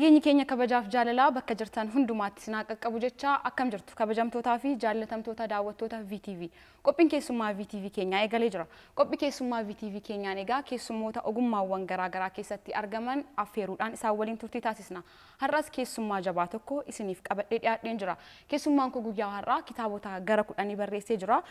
Nageenyi keenya kabajaaf jaalalaa bakka jirtan hundumaatti sinaa qaqqabu jecha akkam jirtu kabajamtootaa fi jaallatamtoota daawwattoota VTV. Qophiin keessummaa VTV keenyaa eegalee jira. Qophii keessummaa VTV keenyaan egaa keessummoota ogummaawwan garaagaraa keessatti argaman affeeruudhaan isaan waliin turtii taasisna. Har'as keessummaa jabaa tokko isiniif qabadhee dhiyaadheen jira. Keessummaan koo guyyaa har'aa kitaabota gara 10 barreessee jira.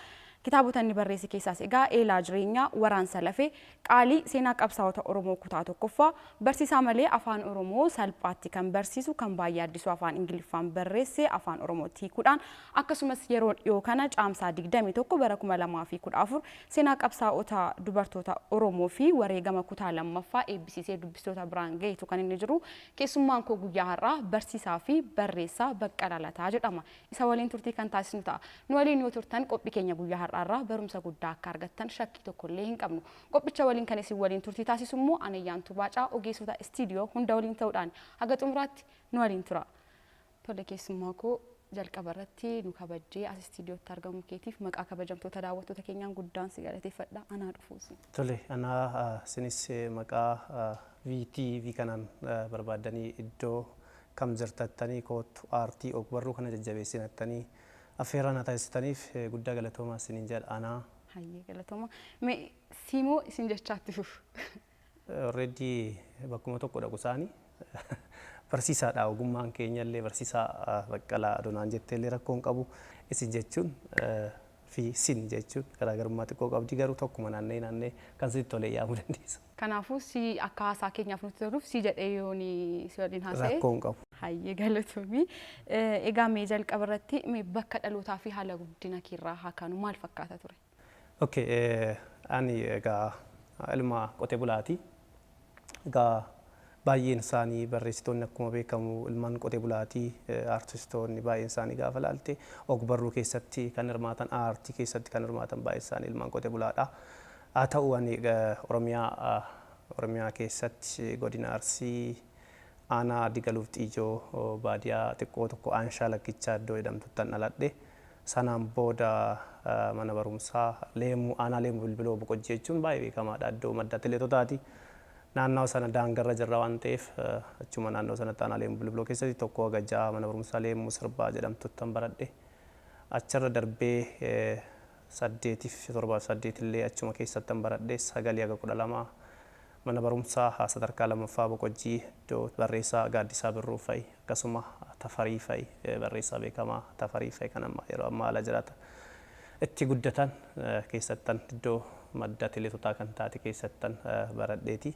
Kitaabota inni barreesse keessaas egaa eelaa jireenyaa waraansa lafee qaalii seenaa qabsaa'ota Oromoo kutaa tokkoffaa barsiisaa malee afaan Oromoo salphaatti kan barsiisu kan baay'ee addisuu afaan Ingiliffaan barreesse afaan Oromootti hiikuudhaan akkasumas yeroo dhiyoo kana caamsaa 21 bara 2014 seenaa qabsaa'ota dubartoota Oromoo fi wareegama kutaa lammaffaa eebbisiisee dubbistoota biraan gaheetu kan inni jiru. Keessummaan koo guyyaa har'aa barsiisaa fi barreessaa Baqqalaa Lataa jedhama. Isa waliin turtii kan taasisnu ta'a. Nu waliin yoo turtan qophii keenya guyyaa har'aa barumsa guddaa akka argattan shakkii tokko illee hin qabnu. Qophicha waliin kan isin waliin turtii taasisu immoo Anayyaantuu Baacaa ogeessota istiidiyoo hunda waliin ta'uudhaan haga xumuraatti nu waliin tura. Tole keessummaa koo jalqaba irratti nu kabajjee as istiidiyootti argamu keetiif maqaa kabajamtoota daawwattoota keenyaan guddaan si galateeffadha. Anaa dhufuusi. Tole anaa sinis maqaa VTV kanaan barbaadanii iddoo kam jirtattanii kootu aartii ogbarruu kana jajjabeessinattanii affeerraa na taasistaniif guddaa galatoomaa isiniin jedha anaa. Hayyee galatoomaa. Mee siimoo isin jechaatti fuuf. Already bakkuma tokko dhaqu isaanii barsiisaadha ogummaan keenya illee barsiisaa Baqqalaa Adonaan jetteellee rakkoo hin qabu isin jechuun fi sin jechuun garaagarummaa xiqqoo qabdi garuu tokkuma naannee kan sitti tolee yaamuu dandeessa. Kanaafuu si akka haasaa keenyaaf nuti toluuf si jedhee yooni si waliin haasa'e. Rakkoo hin qabu. Hayyee galatoomii. Egaa mee jalqaba irratti mee bakka dhalootaa fi haala guddina keerraa haa kaanu maal fakkaata ture? Okay, ani egaa ilma qotee bulaati. Egaa baay'een isaanii barreessitoonni akkuma beekamu ilmaan qotee bulaatii aartistoonni baay'een isaanii gaafa laalte ogbarruu keessatti kan hirmaatan aartii keessatti kan hirmaatan baay'een isaanii ilmaan qotee bulaadha. Haa ta'u ani Oromiyaa keessatti godina Arsii aanaa Digaluuf Xiijoo baadiyaa xiqqoo tokko Aanshaa Lakkichaa iddoo jedhamtuttan dhaladhe. Sanaan booda mana barumsaa aanaa Leemuu Bilbiloo Boqojjii jechuun baay'ee beekamaadha iddoo madda atileetotaati. Naannoo sana daangarra jirra waan ta'eef achuma naannoo sanatti aanaa Leemuu Bilbiloo keessatti tokko hagajjaa mana barumsaa Leemuu Sirbaa jedhamtuttan baradhe. Acharra darbee 8 illee achuma keessattan baradhe 9 haga 12 mana barumsaa sadarkaa lammaffaa Boqojjii iddoo barreessaa Gaaddisaa Birruu fa'i akkasuma Tafarii fa'i barreessaa beekamaa Tafarii fa'i kan amma yeroo ammaa ala jiraata. Itti guddatan keessattan iddoo madda atileetotaa kan taate keessattan baradheeti.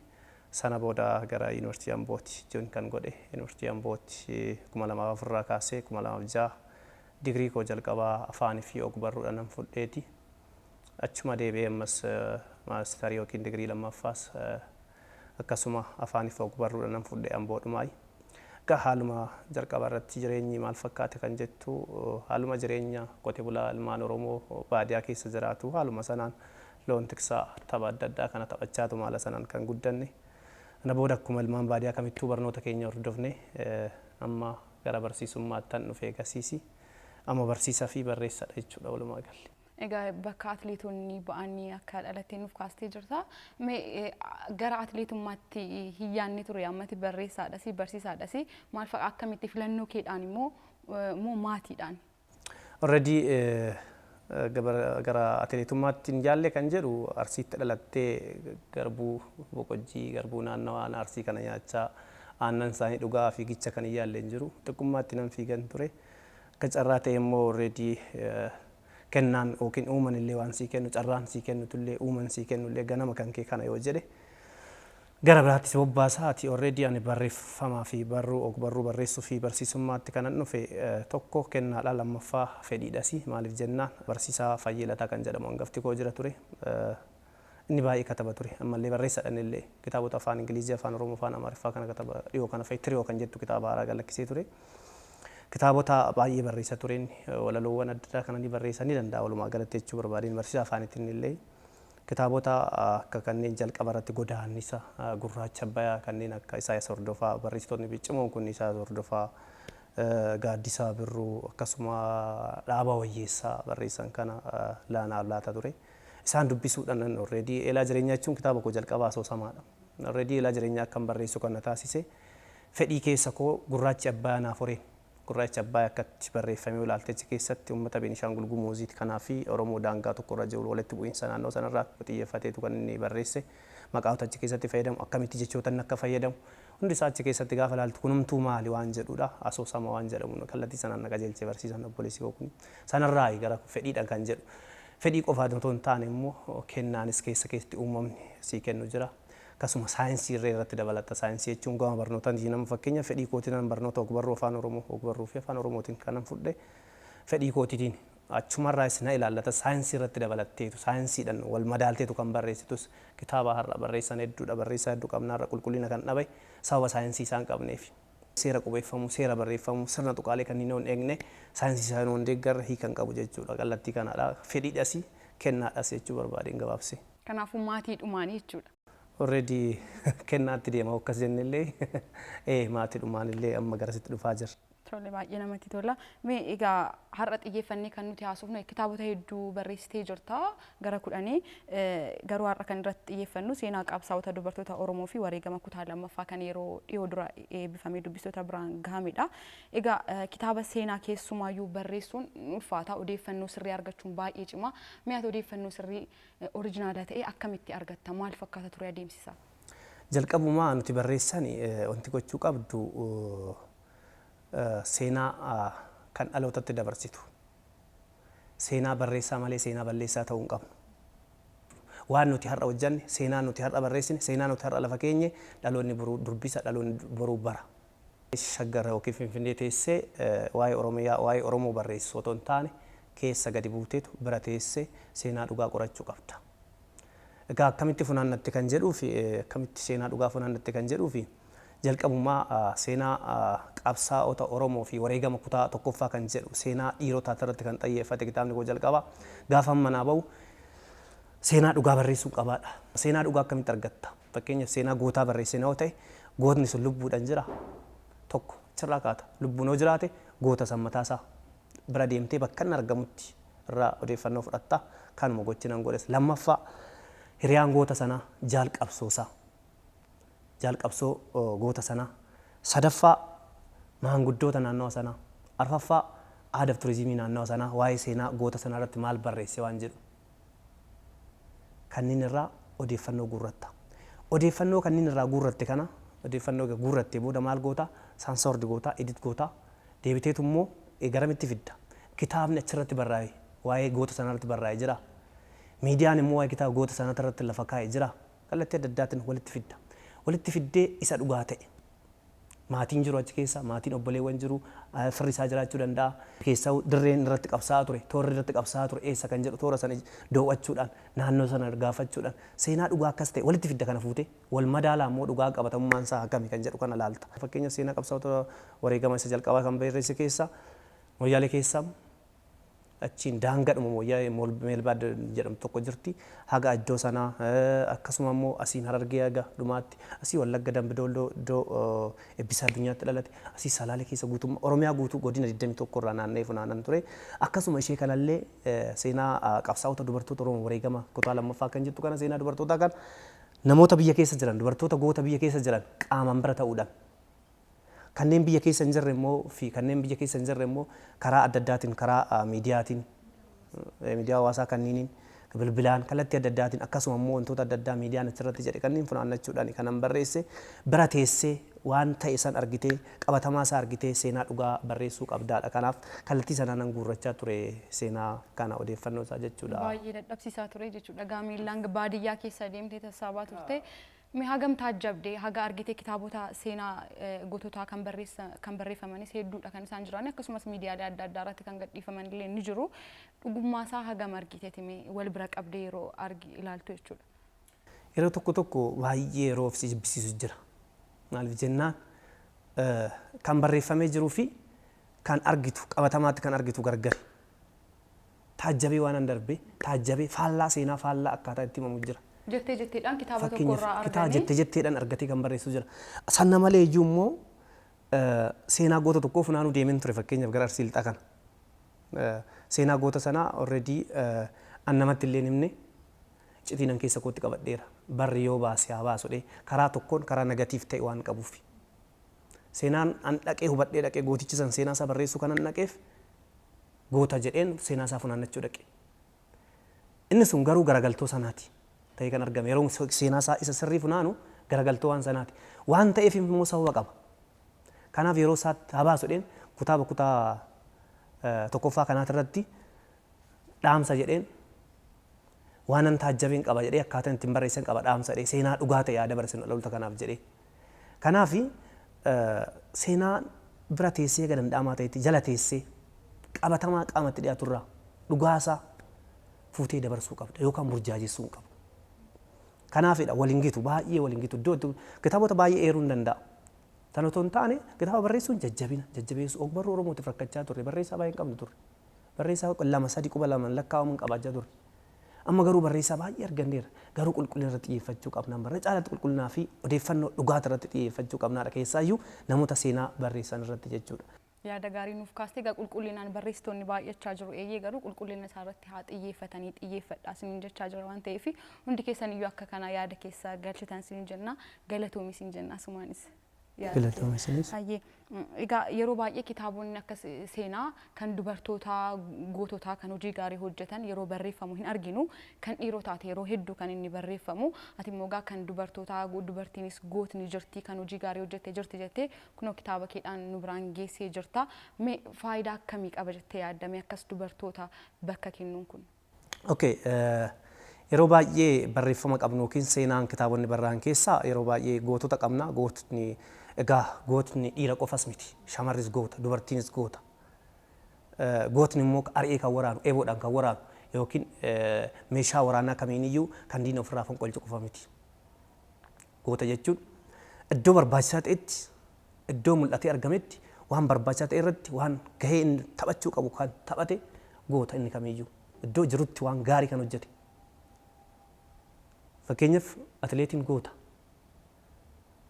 Sana booda gara Yuunivarsiitii Ambooti jechuun kan godhe Yuunivarsiitii Ambooti 2004 kaasee 2006 digrii koo jalqabaa afaanii fi ogbarruudhaan nan fudheeti. Achuma deebi'ee ammas maasterii yookiin digrii lammaffaas akkasuma afaanii fi ogbarruudhaan nan fudhee Amboodhumaayi. Egaa haaluma jalqaba irratti jireenyi maal fakkaate kan jettu haaluma jireenya qotee bulaa ilmaan Oromoo baadiyaa keessa jiraatu haaluma sanaan loon tiksaa tapha adda addaa kana taphachaatu maala sanaan kan guddanne. Ana booda akkuma ilmaan baadiyaa kamittuu barnoota keenya hordofne amma gara barsiisummaattan dhufee gasiisi. Amma barsiisaa fi barreessaadha jechuudha walumaa galatti. Egaa bakka atileetonni ba'anii akka dhalatee nuuf kaastee jirta. Mee gara atileetummaatti hiyyaanni ture ammatti barreessaadhas barsiisaadhas maal fa'a akkamitti filannoo keedhaan immoo maatiidhaan? Already gara atileetummaatti hin jaalle kan jedhu Arsiitti dhalattee garbuu Boqojjii garbuu naannawaa Arsii kana nyaachaa aannan isaanii dhugaa fiigicha kan hin jaalle hin jiru. Xiqqummaatti nan fiigan ture. Akka carraa ta'e immoo already kennaan yookiin uuman illee waan sii kennu carraan sii kennutu illee uuman sii kennu illee ganama kan kee kana yoo jedhe gara biraattis bobbaasaati already ani barreeffamaa fi ogbarruu barreessuu fi barsiisummaatti kanan dhufe tokko kennaadha lammaffaa fedhiidhasi maaliif jennaan barsiisaa Fayyilataa kan jedhamu hangafti koo jira ture. Inni baay'ee kataba ture ammallee barreessaadhaan illee kitaabota afaan Ingilizii afaan Oromoo afaan Amaariffaa kana kataba dhiyoo kana fa'i Tiriyoo kan jettu kitaaba haaraa galakkisee ture. Kitaabota baay'ee barreessa tureen walaloowwan adda addaa kan inni barreessanii danda'a walumaa galatti jechuu barbaadeen barsiisaa afaanitiin illee kitaabota akka kanneen jalqaba irratti godaannisa gurraacha Abbayyaa kanneen akka Isaayaas Hordofaa barreessitoonni beekamoon kun Isaayaas Hordofaa Gaaddisaa Birruu akkasuma Dhaabaa Wayyeessaa barreessan kana laanaaf laata ture. Isaan dubbisuudhaan already eelaa jireenyaa jechuun kitaaba koo jalqabaa asoosamaadha. Already eelaa jireenyaa akkam barreessu kan na taasise fedhii keessa koo gurraachi abbaa naaf horeen gurraachi abbaa akkatti barreeffamee ilaaltechi keessatti uummata Beenishaangul Gumuuziiti kanaa fi Oromoo daangaa tokko irra jiru walitti bu'iinsa naannoo sanarraa xiyyeeffateetu kan inni barreesse maqaa achi keessatti fayyadamu akkamitti jechootan akka fayyadamu hundi isaa achi keessatti gaafa ilaaltu kunumtuu maali waan jedhudha asoosama waan jedhamu kallattii sanaan na qajeelchee barsiisan obboleessi koo kun sanarraa gara fedhiidha kan jedhu fedhii qofaa otoo hin taane immoo kennaanis keessatti uumamni sii kennu jira. Akkasuma saayinsii irratti dabalata saayinsii jechuun gama barnootaan nama fakkeenya fedhii kootiin barnoota ogbarruu afaan Oromoo ogbarruu fi afaan Oromootiin kanan fudhe fedhii kootiin achumarraa isin ilaallata saayinsii irratti dabalatteetu saayinsiidhaan wal madaalteetu kan barreessitus kitaaba har'a barreessan hedduudha barreessaa hedduu qabnaarra qulqullina kan dhabe sababa saayinsii isaan qabneef. Seera qubeeffamuu seera barreeffamuu sirna tuqaalee kanneen hin eegne saayinsii isaan hin deeggarre hiikan qabu jechuudha kallattii kanadha fedhiidhas kennaadhas jechuu barbaadeen gabaabse. Kanaafuu maatii dhumaanii jechuudha. Already kennaatti deema akkas jennillee maatii dhumaanillee amma garasitti dhufaa jira. Tole baay'ee namatti tola. Mee egaa har'a xiyyeeffannee kan nuti haasofnu kitaabota hedduu barreessitee jirta gara 10 garuu har'a kan irratti xiyyeeffannu seenaa qabsaa'ota dubartoota Oromoo fi wareegama kutaa lammaffaa kan yeroo dhiyoo dura eebbifamee dubbistoota biraan gahamedha. Egaa kitaaba seenaa keessumaayyuu barreessuun ulfaata odeeffannoo sirrii argachuun baay'ee cima. Mee ati odeeffannoo sirrii oriijinaala ta'e akkamitti argatta maal fakkaata ture adeemsisaa? Jalqabumaa nuti barreessan wanti gochuu qabdu seenaa kan dhalootatti dabarsitu seenaa barreessaa malee seenaa balleessaa ta'uu hin qabnu. Waan nuti har'a hojjanne seenaa nuti har'a barreessine seenaa nuti har'a lafa keenye dhaloonni boruu dubbisa dhaloonni boruu bara. Shaggar yookiin Finfinnee teessee waa'ee Oromiyaa waa'ee Oromoo barreessu otoo hin taane keessa gadi buuteetu bira teessee seenaa dhugaa qorachuu qabda. Egaa akkamitti funaannatti kan jedhuu fi akkamitti seenaa dhugaa funaannatti kan jedhuu fi jalqabumaa seenaa qabsaa'ota Oromoo fi wareegama kutaa tokkoffaa kan jedhu seenaa dhiirotaa irratti kan xiyyeeffate kitaabni koo jalqaba gaafa manaa bahu seenaa dhugaa barreessuu qabaadha. Seenaa dhugaa akkamitti argatta? Fakkeenyaaf seenaa gootaa barreessina yoo ta'e gootni sun lubbuudhaan jira tokko achirraa kaata lubbuun yoo jiraate goota sammataasaa bira deemtee bakka inni argamutti irraa odeeffannoo fudhatta kanuma gochinan godhes. Lammaffaa hiriyaan goota sanaa jaal qabsoosaa jalqabsoo goota sanaa sadaffaa maanguddoota naannawa sanaa arfaffaa aadaa fi turizimii naannawa sanaa waa'ee seenaa goota sanaa irratti maal barreesse waan jedhu kanneen irraa odeeffannoo guurratta. Odeeffannoo kanneen irraa guurratte kana odeeffannoo guurrattee booda maal goota saansoordi goota edit goota deebiteetu immoo garamitti fidda. Kitaabni achirratti barraa'e waa'ee goota sanaa irratti barraa'e jira. Miidiyaan immoo waa'ee kitaaba goota sanaa irratti lafa kaa'e jira. Kallattii adda addaatiin walitti fidda. Walitti fiddee isa dhugaa ta'e maatiin jiru achi keessa maatiin obboleewwan jiru firri isaa jiraachuu danda'a keessa dirreen irratti qabsaa'aa ture toorri irratti qabsaa'aa ture eessa kan jedhu toora sana doowwachuudhaan naannoo sana gaafachuudhaan seenaa dhugaa akkas ta'e walitti fidda kana fuute wal madaalaa immoo dhugaa qabatamummaan isaa akkami kan jedhu kana laalta. Fakkeenyaaf seenaa qabsaa'ota wareegama isa jalqabaa kan barreesse keessa Moyyaalee keessa achiin daangadhuma Moyyaalee Meelbaad jedhamtu tokko jirti haga iddoo sanaa akkasuma immoo asiin Harargee haga dhumaatti asii Wallagga Dambidolloo iddoo eebbisaa addunyaatti dhalate asii Salaalee keessa guutummaa Oromiyaa guutuu godina 21 irraa naanna'ee funaanan ture akkasuma ishee kanallee seenaa qabsaa'ota dubartoota Oromoo wareegama kutaa lammaffaa kan jettu kana seenaa dubartootaa kan namoota biyya keessa jiran dubartoota goota biyya keessa jiran qaamaan bira ta'uudhaan kanneen biyya keessa hin jirre immoo fi kanneen biyya keessa hin jirre immoo karaa adda addaatiin karaa miidiyaatiin miidiyaa hawaasaa kanniiniin bilbilaan kallattii adda addaatiin akkasuma immoo wantoota adda addaa miidiyaan achirratti jedhe kanneen funaannachuudhaan kanan barreesse bira teessee waan ta'e san argitee qabatamaa isaa argitee seenaa dhugaa barreessuu qabdaadha. Kanaaf kallattii sanaan guurrachaa ture seenaa kana odeeffannoo isaa jechuudha. Baay'ee dadhabsiisaa ture jechuudha. Gaamiilaan baadiyyaa keessa deemtee tassaabaa turte. Mee hagam taajjabdee haga argitee kitaabota seenaa goototaa kan barreeffamanis hedduudha kan isaan jiran akkasumas miidiyaalee adda addaa irratti kan gadhiifaman illee ni jiru. Dhugummaa isaa hagam argiteeti mee wal bira qabdee yeroo ilaaltu jechuudha. Yeroo tokko baay'ee yeroo of jibbisiisu jira. Maaliif jennaan kan barreeffamee jiruu fi kan argitu qabatamaatti kan argitu gargar. Taajjabee waan an darbee taajjabee faallaa seenaa faallaa akkaataa itti himamu jira. Jetteedhaan kitaaba tokko irraa arganii jetteedhaan argatee kan barreessu jira. Sanna malee iyyuu immoo seenaa goota tokkoo funaanuu deemeen ture fakkeenyaaf gara Arsii Lixaa kana. Seenaa goota sanaa already an namatti illee himne citiinan keessa kootti qabadheera. Barri yoo baase haa baasudhee karaa tokkoon karaa negatiif ta'e waan qabuuf. Seenaan an dhaqee hubadhee dhaqee gootichi san seenaa isaa barreessuu kan an dhaqeef goota jedheen seenaa isaa funaannachuu dhaqe. Inni sun garuu garagaltoo sanaati ta'ee kan argame yeroo seenaa isaa isa sirrii funaanu garagaltoo waan sanaati. Waan ta'eef immoo sababa qaba. Kanaaf yeroo isaatti habaasu dheen kutaa tokkoffaa kanaati irratti dhaamsa jedheen waan an taajjabeen qaba jedhee akkaataan ittiin barreessan qaba dhaamsa jedhee seenaa dhugaa ta'e yaada barreessan dhaloota kanaaf jedhee. Kanaaf seenaa bira teessee gad danda'amaa ta'etti jala teessee qabatamaa qaamatti dhiyaaturraa dhugaasaa fuutee dabarsuu qabda yookaan burjaajessuu qabda. Kanaafidha waliin gitu baay'ee waliin gitu iddoo kitaabota baay'ee eeruu hin danda'a. Tan otoo hin taane kitaaba barreessuun jajjabeessu ogbarruu Oromootiif rakkachaa turre barreessaa baay'ee hin qabnu turre. Barreessaa 2-3 quba 2 lakkaa'amuun qabaachaa turre. Amma garuu barreessaa baay'ee arganneera. Garuu qulqullina irratti xiyyeeffachuu qabna. Barree caalatti qulqullinaa fi odeeffannoo dhugaata irratti xiyyeeffachuu qabnaadha. Keessaayyuu namoota seenaa barreessan irratti jechuudha. Yaada gaarii nuuf kaastee egaa qulqullinaan barreessitoonni baay'achaa jiru. Eeyyee garuu qulqullina isaa irratti haa xiyyeeffatanii xiyyeeffadhaa isiniin jechaa jira waan ta'eef hundi keessan iyyuu akka kanaa yaada keessaa galchitan isiniin jenna galatoomi isiniin jenna asumaanis. Hayyee egaa yeroo baay'ee kitaabonni akka seenaa kan dubartootaa goototaa kan hojii gaarii hojjetan yeroo barreeffamu hin arginu kan dhiirotaati yeroo hedduu kan inni barreeffamu ati immoo egaa kan dubartootaa dubartiinis gootni jirti kan hojii gaarii hojjette jirti jettee kunoo kitaaba keedhaan nu biraan geessee jirta mee faayidaa akkamii qaba jettee yaaddame akkas dubartoota bakka kennuun kun? Yeroo baay'ee barreeffama qabnu yookiin seenaan kitaabonni barraa'an keessaa yeroo baay'ee gootota qabna. Gootni dhiira qofas miti. Shamarris goota, dubartiinis goota. Gootni immoo ari'ee kan waraanu, eeboodhaan kan waraanu yookiin meeshaa waraanaa kamiiniyyuu kan diina ofirraa fonqolchu qofa miti. Goota jechuun iddoo barbaachisaa ta'etti, iddoo mul'atee argametti waan barbaachisaa ta'e irratti waan gahee inni taphachuu qabu kan taphate goota inni kamiiyyuu. Iddoo jirutti waan gaarii kan hojjete. Fakkeenyaaf atileetiin goota.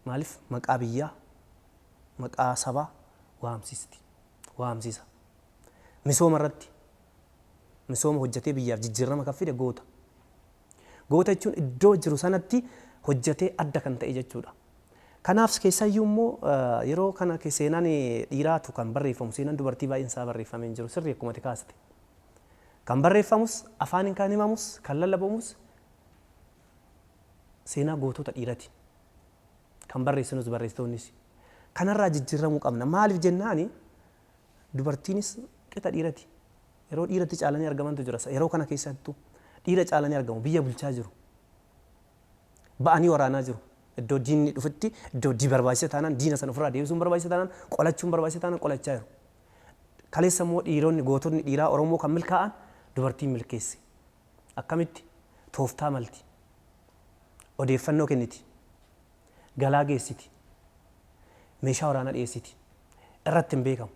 Maaliif maqaa biyyaa, maqaa sabaa waamsisa. Misooma irratti misooma hojjetee biyyaaf jijjiirama kan fide goota. Goota jechuun iddoo jiru sanatti hojjetee adda kan ta'e jechuudha. Kanaaf keessaayyuu immoo yeroo kana seenaan dhiiraatu kan barreeffamu seenaan dubartii baay'een isaa barreeffamee hin jiru sirrii akkuma ati kaaste. Kan barreeffamus afaaniin kan himamus kan lallabamus seenaa gootota dhiirati. Kan barreessinus barreessitoonnis. Kanarraa jijjiiramuu qabna. Maaliif jennaani dubartiinis qixa dhiirati. Yeroo dhiiratti caalanii argamantu jira. Yeroo kana keessattuu dhiira caalanii argamu. Biyya bulchaa jiru. Ba'anii waraanaa jiru. Iddoo diinni dhufutti iddoo barbaachisa taanaan diina sana ofirraa deebisuun barbaachisa taanaan qolachuun barbaachisa taanaan qolachaa jiru. Kaleessa immoo dhiironni gootonni dhiiraa Oromoo kan milkaa'an dubartiin milkeesse. Akkamitti tooftaa malti. Odeeffannoo kenniti. Galaa geessiti. Meeshaa waraanaa dhiyeessiti. Irratti hin beekamu.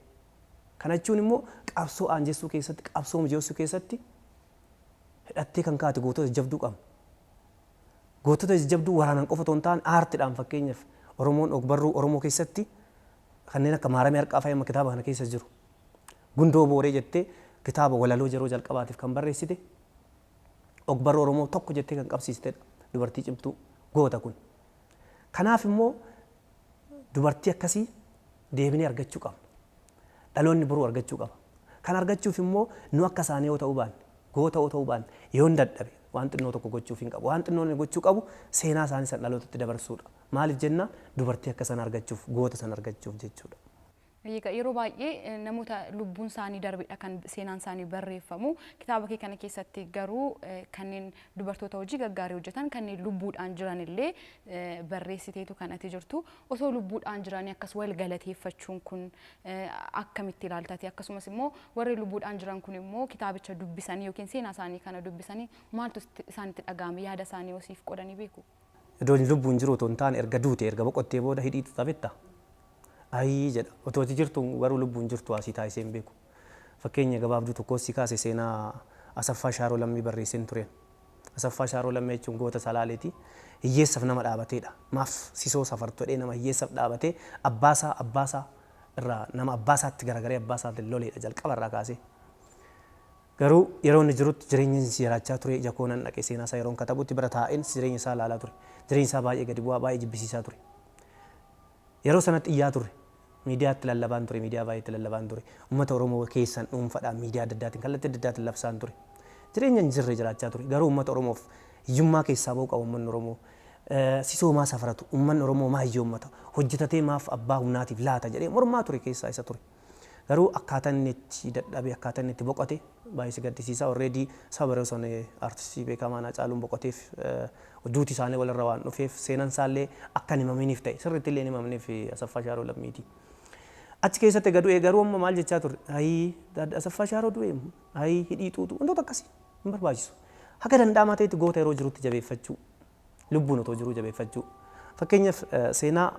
Kana jechuun immoo qabsoo aanjessuu keessatti qabsoo mijeessuu keessatti hidhattee kan kaate gootota jajjabduu qabna. Gootota jajjabduu waraanaan qofa otoo hin taane aartiidhaan fakkeenyaaf Oromoon ogbarruu Oromoo keessatti kanneen akka Maaramee Harqaa fa'aa kitaaba kana keessa jiru. Gundoo Booree jettee kitaaba walaloo yeroo jalqabaatiif kan barreessite ogbarruu Oromoo tokko jettee kan qabsiistedha. Dubartii cimtuu goota kun. Kanaaf immoo dubartii akkasii deebinee argachuu qabna. Dhaloonni biroo argachuu qaba. Kan argachuuf immoo nu akka isaanii yoo ta'uu baanne, goota yoo ta'uu baanne, yoo hin dadhabe waan xinnoo tokko gochuuf hin qabu. Waan xinnoo inni gochuu qabu seenaa isaanii san dhalootatti dabarsuudha. Maaliif jenna dubartii akka sana argachuuf, goota sana argachuuf jechuudha. Yeroo baay'ee namoota lubbuun isaanii darbedha kan seenaan isaanii barreeffamu. Kitaaba kee kana keessatti garuu kanneen dubartoota hojii gaggaarii hojjetan kanneen lubbuudhaan jiran illee barreessiteetu kan ati jirtu. Osoo lubbuudhaan jiranii akkas wal galateeffachuun kun akkamitti ilaaltati? Akkasumas immoo warri lubbuudhaan jiran kun immoo kitaabicha dubbisanii yookiin seenaa isaanii kana dubbisanii maaltu isaanitti dhagahame yaada isaanii wasiif qodanii beeku? Iddoon lubbuun jiru otoo hin taane erga duute erga boqottee booda hidhiitu taphetta. Ayii jedha. Otoo jirtu garuu lubbuun jirtu asii taasisee hin beeku. Fakkeenya gabaabduu tokko si kaase seenaa Asaffaa Shaaroo Lammii barreesseen tureen. Asaffaa Shaaroo Lammii jechuun goota Salaaleeti. Hiyyeessaaf nama dhaabateedha. Maaf sisoo safartoodhee nama hiyyeessaaf dhaabatee abbaasaa irraa nama abbaasaatti garagaree abbaasaatti loleedha jalqabarraa kaasee. Garuu yeroo inni jirutti jireenya isaa jiraachaa ture ija koonan dhaqee seenaa isaa yeroo katabutti bira taa'een jireenya isaa ilaalaa ture. Jireenya isaa baay'ee gadi bu'aa baay'ee jibbisiisaa ture. Yeroo sanatti iyyaa ture. miidiyaatti lallabaan ture, miidiyaa baay'eetti lallabaan ture. Uummata Oromoo keessan dhuunfaadhaan miidiyaa adda addaatiin kallattii adda addaatiin labsaan ture. Jireenya hin jirre jiraachaa ture. Garuu uummata Oromoof hiyyummaa keessaa ba'uu qaba uummanni Oromoo. Sisoomaa safaratu uummanni Oromoo maa hiyyoommata hojjetatee maaf abbaa humnaatiif laata jedhee mormaa ture keessaa isa ture. Garuu akkaataan inni itti dadhabee akkaataan inni itti boqote baay'ee si gaddisiisa. Already saba biroo sana artistii beekamaa Haacaaluun boqoteef duuti isaanii walirra waan dhufeef seenaan isaallee akka hin himaminiif ta'e sirriitti illee hin himamneef Asaffaa Shaaroo lammiiti. Achi keessatti gadu'ee garuu amma maal jechaa ture? Hayii Asaffaa Shaaroo du'e hayii hidhii xuuxu wantoota akkasii hin barbaachisu. Haga danda'amaa ta'etti goota yeroo jirutti jabeeffachuu lubbuun otoo jiruu jabeeffachuu. Fakkeenyaaf seenaa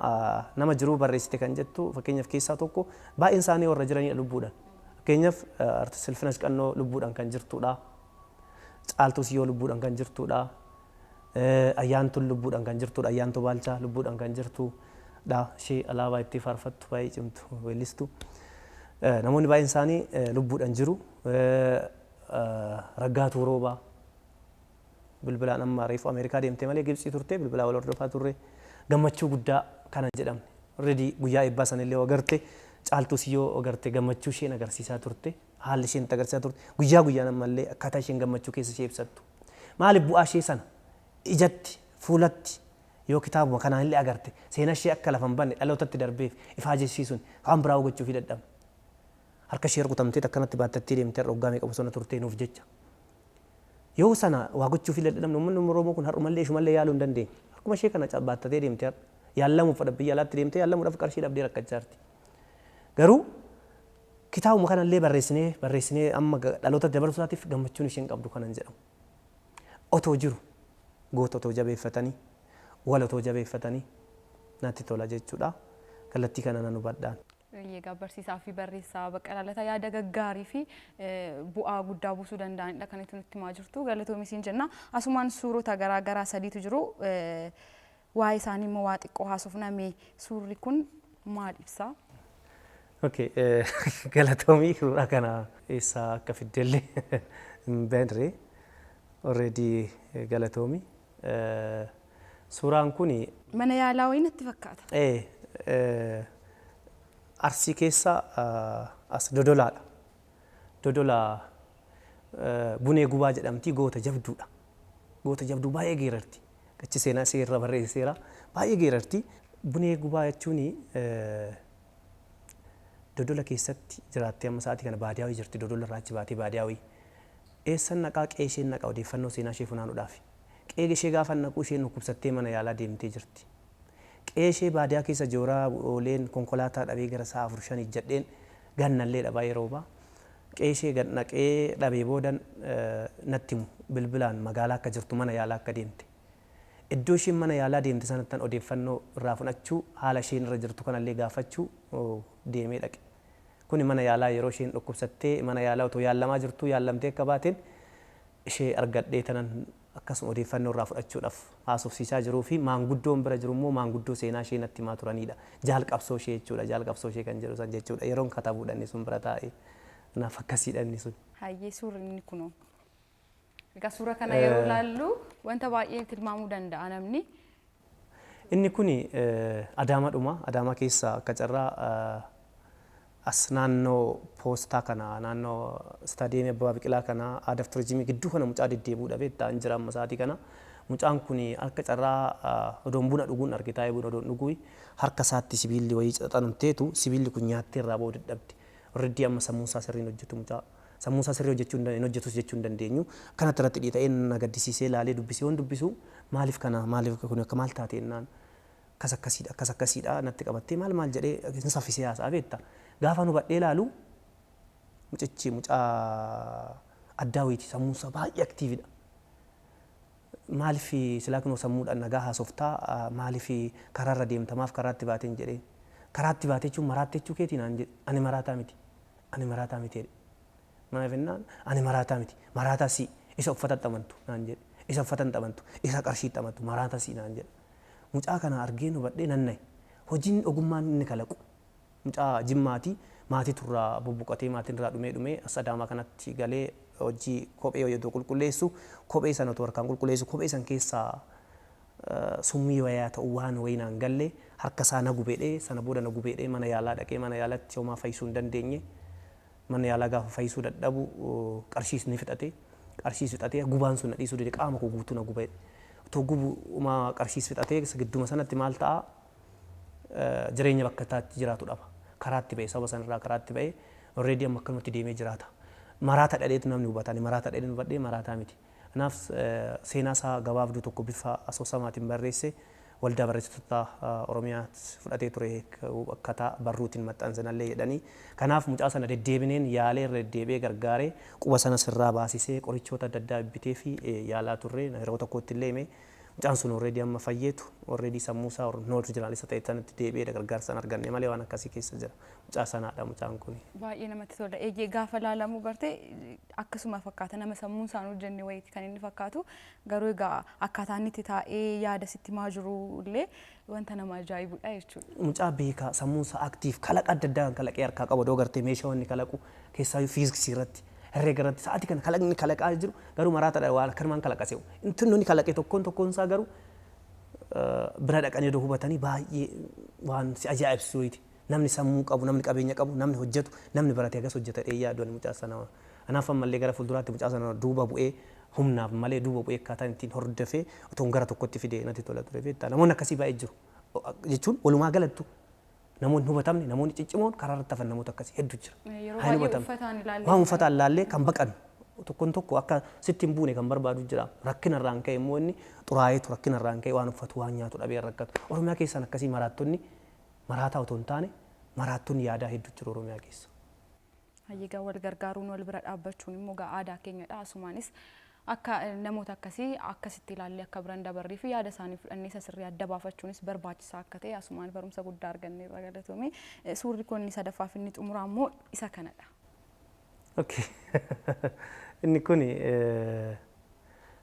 nama jiruu barreessite kan jettu fakkeenyaaf keessaa tokko baay'een isaanii warra jiranidha lubbuudhaan. Fakkeenyaaf Artist Silfinesh Qannoo lubbuudhaan kan jirtudha. Caaltuu Siyyoo lubbuudhaan kan jirtudha. Ayyaantuun lubbuudhaan kan jirtudha. Ayyaantuu Baalchaa lubbuudhaan kan jirtudha. Ishee alaabaa itti faarfattu baay'ee cimtu weellistu. Namoonni baay'een isaanii lubbuudhaan jiru. Raggaatuu Roobaa bilbilaan amma reefu Ameerikaa deemtee malee Gibxii turte bilbilaa wal hordofaa turre. Gammachuu guddaa kana jedhamne. Already guyyaa eebbaa sanillee agarte Caaltuu Siyyoo agarte gammachuu isheen agarsiisaa turte. Haalli isheen itti agarsiisaa turte. Guyyaa guyyaan ammallee akkaataa isheen gammachuu keessa ishee ibsattu. Maaliif bu'aa ishee sana ijatti fuulatti yoo kitaabuma kanaan illee agarte seenaa ishee akka lafa hin banne dhalootatti darbeef ifaa jechisiisuun waan biraa gochuu fi dadhabne. Harka ishee rukutamtee akkanatti baattattii deemtee hoggaa meeqa bosona turtee nuuf jecha. Yoo sana waa gochuu fi dadhabne uummanni Oromoo kun har'umallee ishumallee yaaluu hin dandeenye. Harkuma ishee kana baattatee deemtee yaallamuuf biyya alaatti deemtee yaallamuudhaaf qarshii dhabdee rakkachaa jirti. Garuu kitaabuma kanallee barreessinee amma dhaloota dabarsuudhaatiif gammachuun isheen qabdu kanan jedhamu. Otoo jiru goota otoo jabeeffatanii wal otoo jabeeffatanii natti tola jechuudha. Kallattii kana nan hubadhaan. Egaa barsiisaa fi barreessaa Baqqalaa Lataa yaada gaggaarii fi bu'aa guddaa buusuu danda'anidha kan itti nutti himaa jirtu. Galatoomi siin jenna. Asumaan suurota garaa garaa sadiitu jiru. Waa'ee isaanii immoo waa xiqqoo haasofname. Suurri kun maal ibsaa? Okay, galatoomii suuraa kana eessaa akka fiddellee hin beekne. Already galatoomii. Suuraan kun mana yaalaa wayii natti fakkaata. Arsii keessa as Dodolaadha. Dodolaa Bunee Gubaa jedhamti goota jabduudha. Goota jabduu baay'ee geerarti. Achi seenaa ishee irra barreesseera. Baay'ee geerarti. Bunee Gubaa jechuun Dodola keessatti jiraattee amma sa'aatii kana baadiyaawii jirti. Dodola irraa achi baatee baadiyaawii. Eessan naqaa qe'ee isheen naqa odeeffannoo seenaa ishee funaanuudhaaf. Qe'ee ishee gaafa naquu isheen dhukkubsattee mana yaalaa deemtee jirti. Qe'ee ishee baadiyaa keessa jooraa ooleen konkolaataa dhabee gara sa'a 4-5 jedheen gannallee dhabaa yeroo ba'a. Qe'ee ishee gad naqee dhabee boodan natti himu bilbilaan magaalaa akka jirtu mana yaalaa akka deemte. Iddoo isheen mana yaalaa deemte sanattan odeeffannoo irraa fudhachuu haala isheen irra jirtu kanallee gaafachuu deemee dhaqe. Kuni mana yaalaa yeroo isheen dhukkubsattee mana yaalaa otoo yaallamaa jirtu yaallamtee akka baateen ishee argadhee tanan akkasuma odeeffannoo irraa fudhachuudhaaf haasofsiisaa jiruu fi maanguddoon bira jiru immoo maanguddoo seenaa ishee natti himaa turanidha. Jaalqabsoo ishee jechuudha. Jaalqabsoo ishee kan jedhu san jechuudha. Yeroon katabuudha inni sun bira taa'ee naaf akkasiidha inni sun. Hayyee suurri inni kunoo. Egaa suura kana yeroo ilaallu wanta baay'ee tilmaamuu danda'a namni. Inni kuni Adaamaadhuma. Adaamaa keessa akka carraa as naannoo poostaa kana naannoo istaadiyeemii Abbabaa Biqilaa kana aadaa fi turizimii gidduu kana mucaa deddeebi'uu dhabee ta'an jira amma sa'aatii kana. Mucaan kun akka carraa odoon buna dhuguun arge taa'ee buna odoon dhuguu harka isaatti sibiilli wayii xaxanamteetu sibiilli kun nyaattee irraa ba'uu dadhabde. Already amma sammuusaa sirriin hojjetu mucaa. Sammuusaa sirrii hojjechuu hin hojjetus jechuu hin dandeenyu. Kanatti irratti dhiita'ee na gaddisiisee ilaalee dubbisee waan dubbisu maaliif kana maaliif kun akka maal taate ennaan akkas akkasiidha natti qabattee maal jedhee hin saffisee haasa'a beekta. Gaafa nu badhee ilaalu mucichi mucaa addaa wayiiti sammuusaa baay'ee aktiividha. Maaliif silaa kunoo sammuudhaan nagaa haasoftaa maaliif karaarra deemtamaaf karaatti baateen jedhee karaatti baatee jechuun maraattee jechuu keetii naan jedhe ani maraataa miti ani maraataa miti jedhe. Maaliif ennaan ani maraataa miti maraataa si isa uffata xamantu naan jedhe isa uffata xamantu isa qarshii xamantu maraataa si naan jedhe. Mucaa kana argee nu badhee nanna'e hojiin ogummaan inni kalaqu. Mucaa Jimmaati maatii turraa bubbuqatee maatiin irraa dhumee as Adaamaa kanatti galee hojii kophee yoo qulqulleessu kophee sana otoo harkaan qulqulleessu kophee san keessaa summii wayaa ta'u waan wayinaan galle harka isaa na gubeedhee sana booda na gubeedhee mana yaalaa dhaqee mana yaalaatti homaa fayyisuu hin dandeenye mana yaalaa gaafa fayyisuu dadhabu qarshiis ni fixatee gubaan sun na dhiisuu dide qaama koo guutuu na gubee otoo gubuma qarshiis fixatee gidduma sanatti maal ta'a jireenya bakka taatti jiraatu dhaba karaatti ba'e saba sanarraa karaatti ba'e already amma akkanumatti deemee jiraata maraata dhadheetu namni hubatani maraata dhadheen hubadhee maraataa miti kanaaf seenaa isaa gabaabduu tokko bifa asoosamaatiin barreesse waldaa barreessitoota Oromiyaa fudhatee ture akkaataa barruutiin maxxansanallee jedhanii kanaaf mucaa sana deddeebineen yaalee irra deddeebi'ee gargaaree quba sana sirraa baasisee qorichoota adda addaa bibbitee fi yaalaa turre yeroo tokkotti illee himee mucaan sun already amma fayyeetu already sammuu isaa noorti jiraalisa ta'e sanatti deebi'ee gargaarsa arganne malee waan akkasii keessa jira mucaa sanaadha mucaan kun. Baay'ee namatti tola. Eeyyee gaafa laalamu gartee akkasuma fakkaata nama sammuun isaa hojjenne wayiiti kan inni fakkaatu garuu egaa akkaataa inni itti taa'ee yaada sitti maa jiru illee wanta nama ajaa'ibudha jechuudha. Mucaa beekaa sammuun isaa aktiif kalaqa adda addaa kalaqee harkaa qabu doo gartee meeshaa wanni kalaqu keessaa fiiziksii irratti herreega irratti sa'aatii kana kalaqni kalaqaa jiru garuu maraataadha waan akkanumaan kalaqasee'u inni inni kalaqee tokkoon isaa garuu bira dhaqanii doo hubatanii baay'ee waan si ajaa'ibsiisuuti namni sammuu qabu namni qabeenya qabu namni hojjetu namni baratee agas hojjeta dheeyyaa doon mucaa sana kanaaf ammallee gara fuulduraatti mucaa sana duuba bu'ee humnaaf malee duuba bu'ee akkaataan ittiin hordofee otoo gara tokkotti fidee natti tola ture beektaa namoonni akkasii baay'ee jiru jechuun walumaa galattu namoonni hubatamne namoonni ciccimoon karaa irratti hafan namoota akkasii hedduu jira. Waan uffataan ilaallee kan baqan tokko akka sitti hin buune kan barbaadu jira rakkina irraan ka'e immoo inni xuraayeetu rakkina irraan ka'e waan uffatu waan nyaatu dhabee rakkatu Oromiyaa keessaan akkasii maraattonni maraataa otoo hin taane maraattonni yaadaa hedduu jiru Oromiyaa keessa. Hayyigaa wal gargaaruun wal bira dhaabbachuun immoo aadaa keenyadha asumaanis akka namoota akkasii akkasitti ilaallee akka biraan dabarrii fi yaada isaanii fudhannee isa sirrii adda baafachuunis barbaachisaa akka ta'e asumaan barumsa guddaa argannee irra galatoome suurri kun inni sadaffaaf inni xumuraa immoo isa kanadha. Okay. Inni kun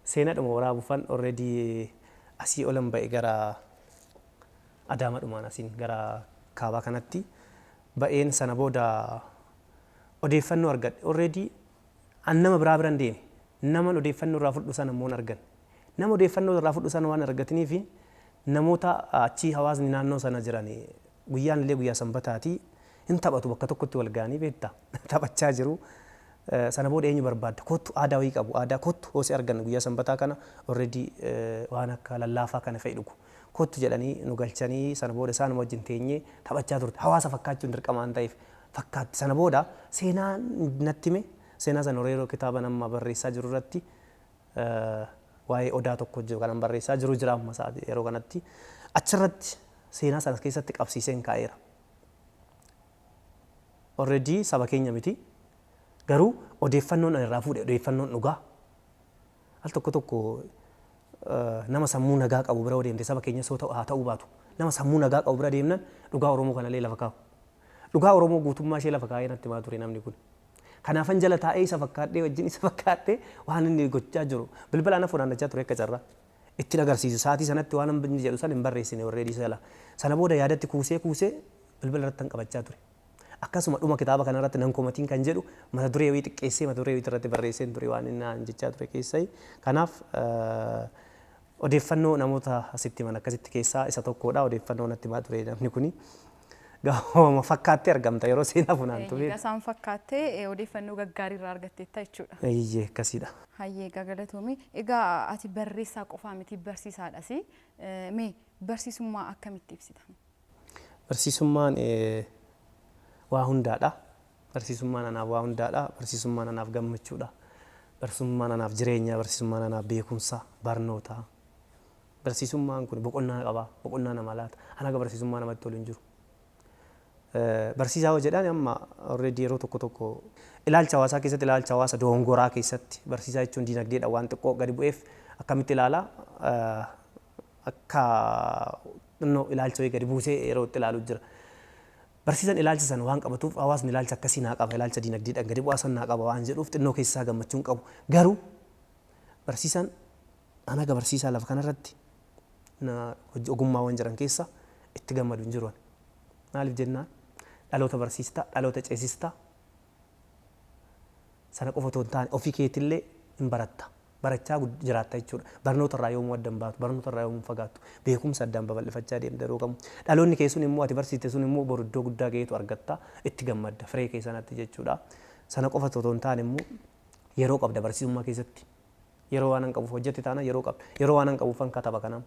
seenaadhuma waraabufan already asii olan ba'e gara Adaamaadhumaan asiin gara kaabaa kanatti ba'een sana booda odeeffannoo argadhe already an nama biraa biraan deeme nama odeeffannoo irraa fudhu sana immoo argan nama odeeffannoo irraa fudhu sana waan argatanii fi namoota achii hawaasni naannoo sana jiran guyyaan illee guyyaa sanbataati hin taphatu bakka tokkotti wal ga'anii beektaa taphachaa jiru sana booda eenyu barbaadda kottu aadaa wayii qabu aadaa kottu hoosee argan guyyaa sanbataa kana already waan akka lallaafaa kana fa'i dhugu kottu jedhanii nu galchanii sana booda isaan wajjin teenyee taphachaa turte hawaasa fakkaachuun dirqamaan ta'eef fakkaatti sana booda seenaa natti hime seenaa sana yeroo kitaaba nama barreessaa jiru irratti waa'ee odaa tokko jiru kanan barreessaa jiru jira amma yeroo kanatti achirratti seenaa sana keessatti qabsiiseen kaa'eera. Already saba keenya miti garuu odeeffannoon irraa fuudhe odeeffannoon dhugaa al tokko nama sammuu nagaa qabu bira deemte saba keenya soo ta'u haa ta'uu baatu nama sammuu nagaa qabu bira deemnan dhugaa Oromoo kanallee lafa kaa'u dhugaa Oromoo guutummaa ishee lafa kaa'ee natti maa ture namni kun. Kanaafan jala taa'ee isa fakkaadhee wajjin isa fakkaadhee waan inni gochaa jiru bilbila ana funaannachaa ture akka carraa itti agarsiisu sa'aatii sanatti waan inni jedhu san hin barreessine already sana booda yaadatti kuusee bilbila irratti qabachaa ture. Akkasuma dhuma kitaaba kanarratti nan komatiin kan jedhu mata duree wayii xiqqeessee mata duree wayii irratti barreesseen ture waan inni jechaa ture keessai kanaaf odeeffannoo namoota asitti man akkasitti keessaa isa tokkodha odeeffannoo natti maa ture namni kuni. Gaawwama fakkaattee argamta yeroo seenaa funaantu. Isaan fakkaattee odeeffannoo gaggaarii irraa argatteetta jechuudha. Eeyyee akkasiidha. Hayyee galatoomi. Egaa ati barreessaa qofaa miti barsiisaadhas. Mee barsiisummaa akkamitti ibsita? Barsiisummaan waa hundaadha. Barsiisummaan anaaf waa hundaadha. Barsiisummaan anaaf gammachuudha. Barsiisummaan anaaf jireenya, barsiisummaan anaaf beekumsa, barnoota. Barsiisummaan kun boqonnaa qaba, boqonnaa nama laata. Anaga barsiisummaa namatti tolu hin jiru. Barsiisaa hoo jedhaan amma already yeroo tokko ilaalcha hawaasaa keessatti ilaalcha hawaasa doongoraa keessatti barsiisaa jechuun diinagdeedha waan xiqqoo gadi bu'eef akkamitti ilaala akka ilaalcha wayii gadi buusee yeroo itti ilaalu jira. Barsiisaan ilaalcha sana waan qabatuuf hawaasni ilaalcha akkasii naa qaba ilaalcha diinagdeedhaan gadi bu'aa sana naa qaba waan jedhuuf xinnoo keessaa gammachuu hin qabu. Garuu barsiisaan anaga barsiisaa lafa kanarratti ogummaawwan jiran keessa itti gammadu hin jiru. Maaliif jennaan dhaloota barsiistaa dhaloota ceesistaa sana qofa otoo hin taane ofii keetillee hin baratta barachaa jiraatta jechuudha. Barnoota irraa yoomuu addan baatu, barnoota irraa yoomuu fagaattu, beekumsa addaan babal'ifachaa deemta yeroo qabu. Dhaloonni kee sun immoo ati barsiiste sun immoo boru iddoo guddaa gaheetu argatta itti gammadda firee kee sanatti jechuudha. Sana qofa otoo hin taane immoo yeroo qabda barsiisummaa keessatti. Yeroo waan qabuuf hojjette taana yeroo qabda. Yeroo waan qabuufan kataba kanam.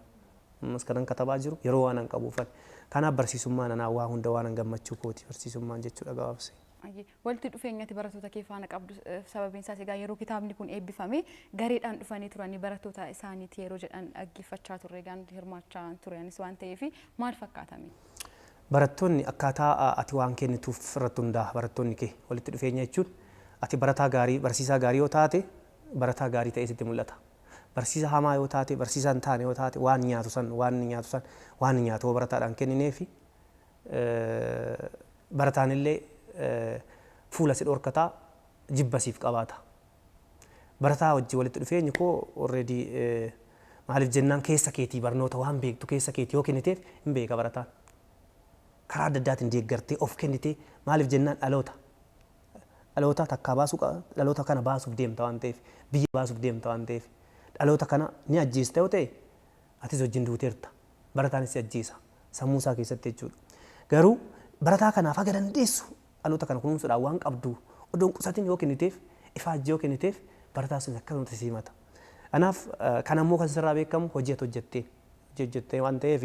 Kanan katabaa jiru yeroo waan qabuufan. Kanaaf barsiisummaan anaa waa hunda waan gammachuu kooti barsiisummaan jechuudha gabaabsee. Walitti dhufeenyatti barattoota kee faana qabdu sababiin isaas egaa yeroo kitaabni kun eebbifame gareedhaan dhufanii turanii barattoota isaaniiti yeroo jedhan dhaggeeffachaa turre egaan hirmaachaa turanis waan ta'eef maal fakkaatame? Barattoonni akkaataa ati waan kennituuf irratti hundaa barattoonni kee walitti dhufeenya jechuun ati barataa gaarii barsiisaa gaarii yoo taate barataa gaarii ta'ee sitti mul'ata. Barsiisaa hamaa yoo taate barsiisaa hin taane yoo taate waan nyaatu barataadhaan kennineefi barataan illee fuula si dhorkataa jibbasiif qabaata. Barataa wajjin walitti dhufeenyi koo already maaliif jennaan keessa keetii barnoota waan beektu keessa keetii yoo kenniteef hin beeka barataan. Karaa adda addaatiin deeggartee of kennitee maaliif jennaan dhaloota takkaa baasuu dhaloota kana baasuuf deemta waan ta'eef biyya baasuuf deemta waan ta'eef dhaloota kana ni ajjeesta yoo ta'e atis wajjin duuteerta barataanis si ajjeesa sammuu isaa keessatti jechuudha. Garuu barataa kanaaf haga dandeessu dhaloota kana kunuunsuudhaan waan qabdu odoon qusatiin yoo kenniteef ifaajjii yoo kenniteef barataa sun akkasumatti si himata. Kanaaf kan ammoo kan sirraa beekamu hojii hojjettee waan ta'eef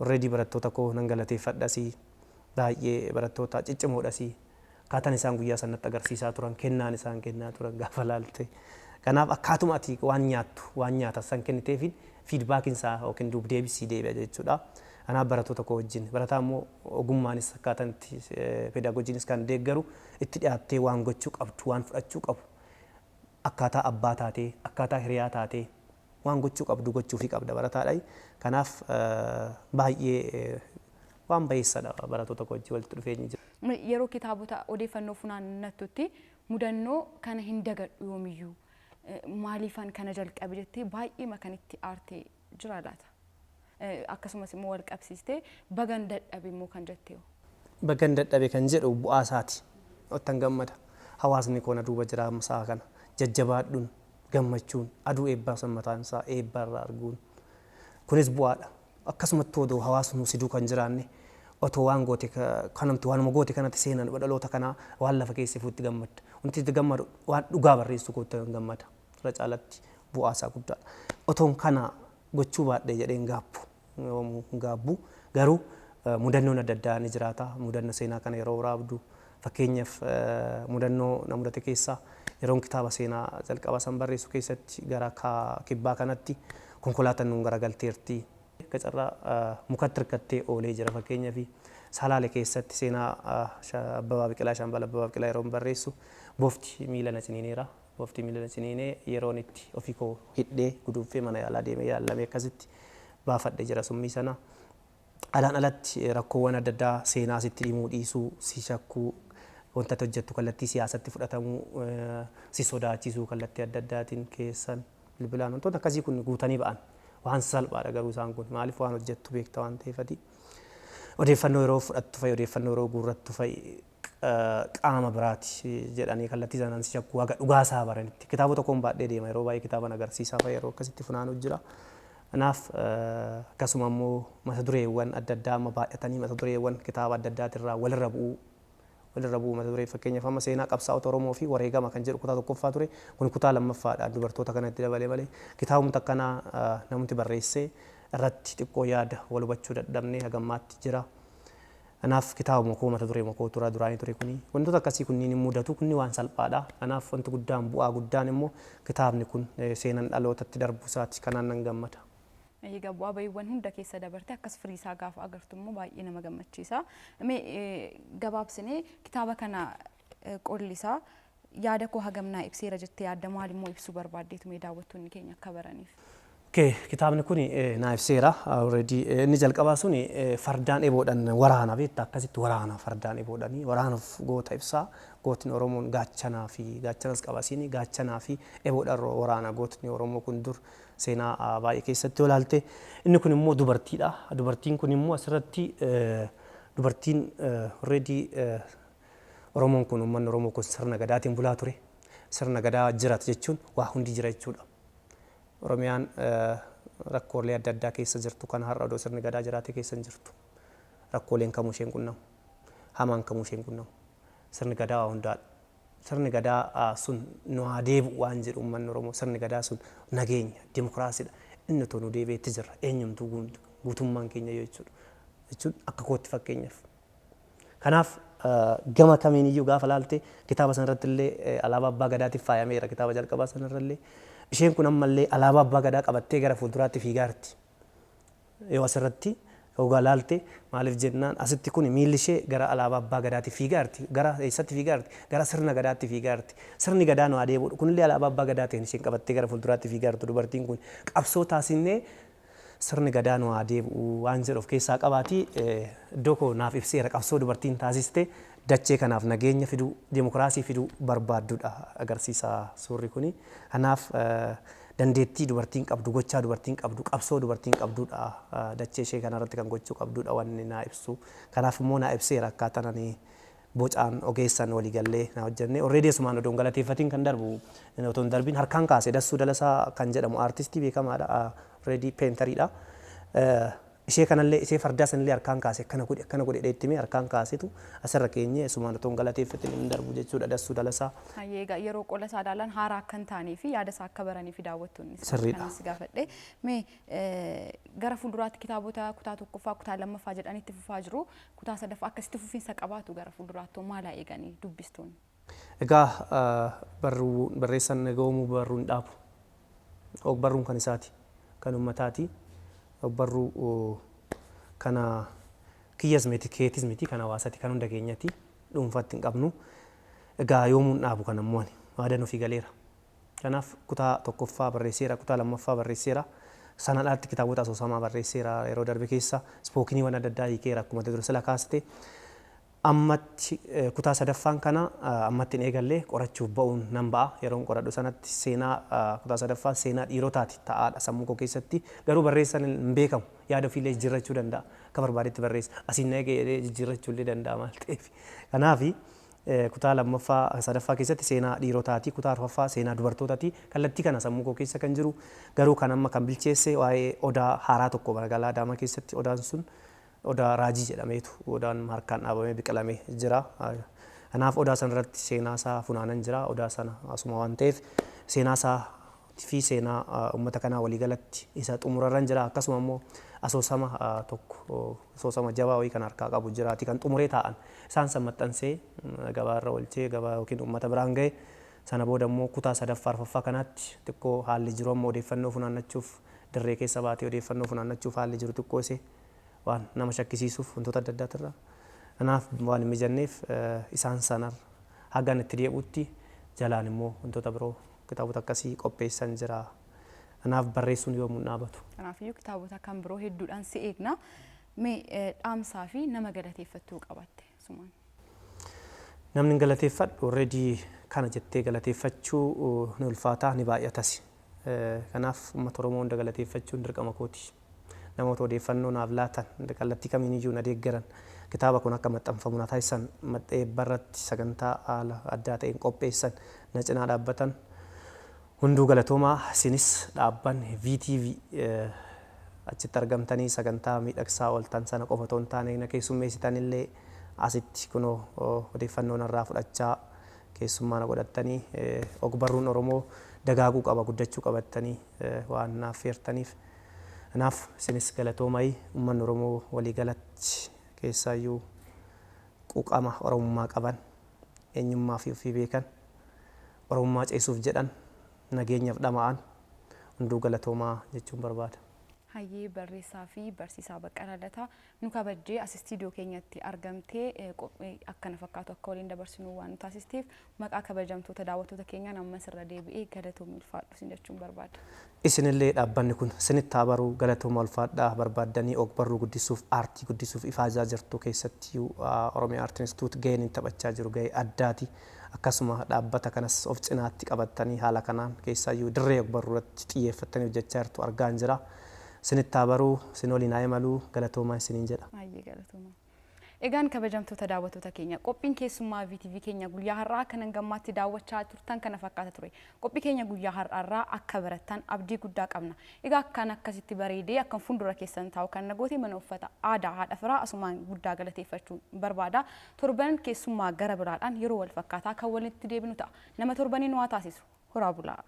already barattoota koo nan galateeffadhasii baay'ee barattoota ciccimoodhasii akkaataan isaan guyyaa sanatti agarsiisaa turan kennaan isaan kennaa turan gaafa laalte. Kanaaf akkaatuma ati waan nyaata san kenniteef fiidbaakiin isaa yookiin deebisii deebi'a jechuudha. Kanaaf barattoota koo wajjin barataa immoo ogummaanis akkaataan itti peedagoojiinis kan deeggaru itti dhiyaattee waan gochuu qabdu waan fudhachuu qabu akkaataa abbaa taatee akkaataa hiriyaa taatee waan gochuu qabdu gochuufii qabda barataadha. Kanaaf baay'ee waan bayeessadha barattoota koo wajjin walitti dhufeenyi jira. Yeroo kitaabota odeeffannoo funaannattutti mudannoo kana hin dagadhu yoomiyyuu maaliifan kana jalqabe jettee baay'ee kan itti aartee jira laata? Akkasumas immoo wal qabsiistee bagan dadhabe immoo kan jettee. Bagan dadhabe kan jedhu bu'aa isaati. Ottan gammada. Hawaasni koona duuba jira amsaa kana jajjabaadhuun gammachuun aduu eebbaa sammataan isaa eebbarraa arguun kunis bu'aadha. Akkasumatti odoo hawaasni siduu kan jiraanne otoo waan goote kanamti waanuma goote kanatti seenan dhaloota kanaa waan lafa keessee fuutti gammadda. Wanti itti gammadu waan dhugaa barreessu kootti gammada. Irra caalatti bu'aa isaa guddaadha. Otoon kana gochuu baadhee jedheen gaabbu garuu mudannoon adda addaa ni jiraata. Mudannoo seenaa kana yeroo waraabdu fakkeenyaaf mudannoo na mudate keessaa yeroon kitaaba seenaa jalqaba san barreessu keessatti gara kibbaa kanatti konkolaataan nuun garagalteerti. Qacarraa mukatti hirkattee oolee jira fakkeenyaaf Salaale keessatti seenaa Abbabaa Biqilaa Shaambal Abbabaa Biqilaa yeroon barreessu boofti miila na ciniineera. Boofti miila na ciniinee yeroon itti ofii koo hidhee guduunfee mana yaalaa deemee yaalamee akkasitti baafadhe jira summii sana. Alaan alatti rakkoowwan adda addaa seenaa sitti dhimuu dhiisuu si shakkuu wanta hojjettu kallattii siyaasatti fudhatamuu si sodaachisuu kallattii adda addaatiin keessan bilbilaan wantoota akkasii kun guutanii ba'an waan salphaadha garuu isaan kun maaliif waan hojjettu beekta waan ta'eefati. Odeeffannoo yeroo fudhattu fa'i odeeffannoo yeroo guurrattu fa'i qaama biraati jedhanii kallattii sanaan si shakkuu haga dhugaasaa baranitti kitaabota koon baadhee deema yeroo baay'ee kitaaban agarsiisaa fa'i yeroo akkasitti funaanuu jira. Kanaaf akkasuma immoo mata dureewwan adda addaa amma baay'atanii mata dureewwan kitaaba adda addaatirraa walirra bu'uu mata duree fakkeenyaaf amma seenaa qabsaa'ota Oromoo fi wareegama kan jedhu kutaa tokkoffaa ture kun kutaa lammaffaadha dubartoota kanatti dabalee malee kitaabumti akkanaa namni barreessee irratti xiqqoo yaada wal hubachuu dadhabnee hagammaatti jira. Kanaaf kitaaba mokoo mata duree mokoo tura duraanii ture kuni wantoota akkasii kunniin hin mudatu kunni waan salphaadha. Kanaaf wanti guddaan bu'aa guddaan immoo kitaabni kun seenan dhalootatti darbu isaati kanaan nan gammada. Egaa bu'aa bayiiwwan hunda keessa dabarte akkas firii isaa gaafa agartu immoo baay'ee nama gammachiisa. Gabaabsinee kitaaba kana qollisaa yaada koo hagamnaa ibseera jettee yaadda maal immoo ibsuu barbaaddeetu mee daawwattoonni keenya akka baraniif. Kitaabni kun naa ibseera already inni jalqabaa suni fardaan eeboodhaan waraana beektaa akkasitti waraana fardaan eeboodhaanii waraanuuf goota ibsaa gootni Oromoon gaachanaa fi gaachanas qabasiini gaachanaa fi eeboodhaan waraana gootni Oromoo kun dur seenaa baay'ee keessatti olaalte inni kun immoo dubartiidha. Dubartiin kun immoo asirratti dubartiin already Oromoon kun uummanni Oromoo kun sirna gadaatiin bulaa ture. Sirna gadaa jiraata jechuun waa hundi jira jechuudha. Oromiyaan rakkoolee adda addaa keessa jirtu kan har'a odoo sirni gadaa jiraate keessa hin jirtu. Rakkooleen kamuu isheen qunnamu. Hamaan kamuu isheen qunnamu. Sirni gadaa waa hundaadha. Sirni gadaa sun nu haa deebi'u waan jedhu uummanni Oromoo sirni gadaa sun nageenya, dimokiraasiidha. Inni otoo nu deebi'eetti jirra. Eenyumtuu guutummaan keenya yoo jechuudha. Jechuun akka kootti fakkeenyaaf. Kanaaf gama kamiin iyyuu gaafa laalte kitaaba sanarratti illee alaabaa abbaa gadaatiif faayameera kitaaba jalqabaa sanarrallee. Isheen kun ammallee alaabaa abbaa gadaa qabattee gara fuulduraatti fiigaarti. Yoo asirratti hoggaa laalte maaliif jennaan asitti kun miilli ishee gara alaabaa abbaa gadaatti fiigaarti. Gara eessatti fiigaarti? Gara sirna gadaatti fiigaarti. Sirni gadaa nu adeemuudha. Kunillee alaabaa abbaa gadaatiin isheen qabattee gara fuulduraatti fiigaartu dubartiin kun qabsoo taasisnee sirni gadaa nu adeemu waan jedhu of keessaa qabaati. Iddoo koo naaf ibseera qabsoo dubartiin taasiste dachee kanaaf nageenya fiduu, dimokiraasii fiduu barbaaddudha agarsiisa suurri kuni. Kanaaf dandeettii dubartiin qabdu, gochaa dubartiin qabdu, qabsoo dubartiin qabdudha. Dachee ishee kanarratti kan gochuu qabdudha wanni naa ibsu. Kanaaf immoo naa ibseera akkaataan ani bocaan ogeessan waliigallee naa hojjenne. Already asumaan odoon galateeffatiin kan darbu otoon darbiin harkaan kaase Dassuu Dalasaa kan jedhamu aartistii beekamaadha. Already peentariidha. Ishee kanallee ishee fardaa sanillee harkaan kaase akkana godhe dheettime harkaan kaasetu asirra keenye asumaan otoon galateeffatiin hin darbu jechuudha Dassuu Dalasaa. Yeroo qola isaa ilaalan haaraa akka hin taanee fi yaada isaa akka baranii fi daawwattoonni sirriidha. Gaafadhe gara fuulduraatti kitaabota kutaa tokkoffaa kutaa lammaffaa jedhanitti fufaa jiru kutaa sadaffaa akkasitti fufiinsa qabaatu gara fuulduraatti maalaa eeganii dubbistoonni. Egaa barreessan gahoomuu barruun dhaabu. Barruun kan isaati kan uummataati. Barruu kana kiyyas miti keetis miti kan hawaasaati kan hunda keenyatti dhuunfaatti hin qabnu. Egaa yoomuun dhaabu kan ammoo waadan ofii galeera. Kanaaf kutaa tokkoffaa barreesseera, kutaa lammaffaa barreesseera. Sanadhaatti kitaabota asoosamaa barreesseera yeroo darbe keessa ispookiniiwwan adda addaa hiikeera akkuma dura sila kaaste. Ammatti kutaa sadaffaan kana ammatti hin eegallee qorachuuf ba'uun nan ba'a. Yeroon qoradhu sanatti seenaa kutaa sadaffaa seenaa dhiirotaati ta'aadha sammuu koo keessatti. Garuu barreessan hin beekamu yaada ofiillee jijjiirrachuu danda'a. Akka barbaadetti barreessa. Asiin eegee jijjiirrachuu illee danda'a maal ta'eef. Kanaafi kutaa lammaffaa sadaffaa keessatti seenaa dhiirotaati. Kutaa arfaffaa seenaa dubartootaati. Kallattii kana sammuu koo keessa kan jiru garuu kan amma kan bilcheesse waa'ee odaa haaraa tokko magaalaa Adaamaa keessatti odaan sun odaa raajii jedhameetu odaan harkaan dhaabamee biqilamee jira. Kanaaf odaa sana irratti seenaa isaa funaanan jira. Odaa sana asuma waan ta'eef seenaa isaa fi seenaa uummata kanaa waliigalatti isa xumurarran jira. Akkasuma immoo asoosama tokko asoosama jabaa wayii kan harkaa qabu jiraati kan xumuree taa'an isaan san maxxansee gabaarra oolchee gabaa yookiin uummata biraan ga'e. Sana booda immoo kutaa sadaffaa arfaffaa kanaatti xiqqoo haalli jiru amma odeeffannoo funaannachuuf dirree keessa baatee odeeffannoo funaannachuuf haalli jiru xiqqoo isee waan nama shakkisiisuuf wantoota adda addaatirra. Kanaaf waan hin mijanneef isaan sana hagaan itti deebi'utti jalaan immoo wantoota biroo kitaabota akkasii qopheessan jira. Kanaaf barreessuun yoomuu dhaabatu. Kanaafiyyuu kitaabota kan biroo hedduudhaan si eegna. Dhaamsaa fi nama galateeffattuu qabatte sumaan. Namni galateeffadhu already kana jettee galateeffachuu ni ulfaata ni baay'atas. Kanaaf uummata Oromoo hunda galateeffachuun dirqama kooti. Namoota odeeffannoo naaf laatan kallattii kamiin iyyuu na deeggaran kitaaba kun akka maxxanfamu na taasisan maxxee barratti sagantaa haala addaa ta'een qopheessan na cinaa dhaabbatan hunduu galatoomaa isinis dhaabban VTV achitti argamtanii sagantaa miidhagsaa ooltan sana qofa otoo hin taane na keessummeessitan illee asitti kunoo odeeffannoo narraa fudhachaa keessummaa na godhattanii ogbarruun Oromoo dagaaguu qaba guddachuu qabattanii waan naaf feertaniif. Kanaaf isinis galatoomaa uummanni Oromoo waliigalatti keessaayyuu quuqama Oromummaa qaban eenyummaa fi ofii beekan Oromummaa ceesuuf jedhan nageenyaaf dhama'an hunduu galatoomaa jechuun barbaada. Hayyee barreessaa fi barsiisaa Baqqalaa Lataa nu kabajjee as istiidiyoo keenyatti argamtee akkana fakkaatu akka waliin dabarsinu waan nu taasisteef maqaa kabajamtoota daawwattoota keenyaan ammas irra deebi'ee galatoomii ulfaadhu sin jechuun barbaada. Isinillee dhaabbanni kun sinitti baruu galatooma ulfaadhaa barbaaddanii ogbarruu guddisuuf aartii guddisuuf ifaajaa jirtu keessatti Oromiyaa Aart Instituut gaheen hin taphachaa jiru gahee addaati. Akkasuma dhaabbata kanas of cinaatti qabattanii haala kanaan keessaayyuu dirree ogbarruu irratti xiyyeeffattanii hojjechaa jirtu argaan jira. Sinitti baruu sin waliin haa imaluu galatoomaa isiniin jedha. Hayyee galatoomaa. Egaan kabajamtoota daawwattoota keenya qophiin keessummaa VTV keenya guyyaa har'aa kanan gammaatti daawwachaa turtan kana fakkaata ture. Qophii keenya guyyaa har'aarraa akka barattan abdii guddaa qabna. Egaa akkan akkasitti bareedee akkan fuuldura keessan taa'u kan nagooti mana uffata aadaa haadha firaa asumaan guddaa galateeffachuun barbaada. Torban keessummaa gara biraadhaan yeroo wal fakkaataa kan walitti deebinu ta'a. Nama torbaniin waa taasisu. Horaa bulaa.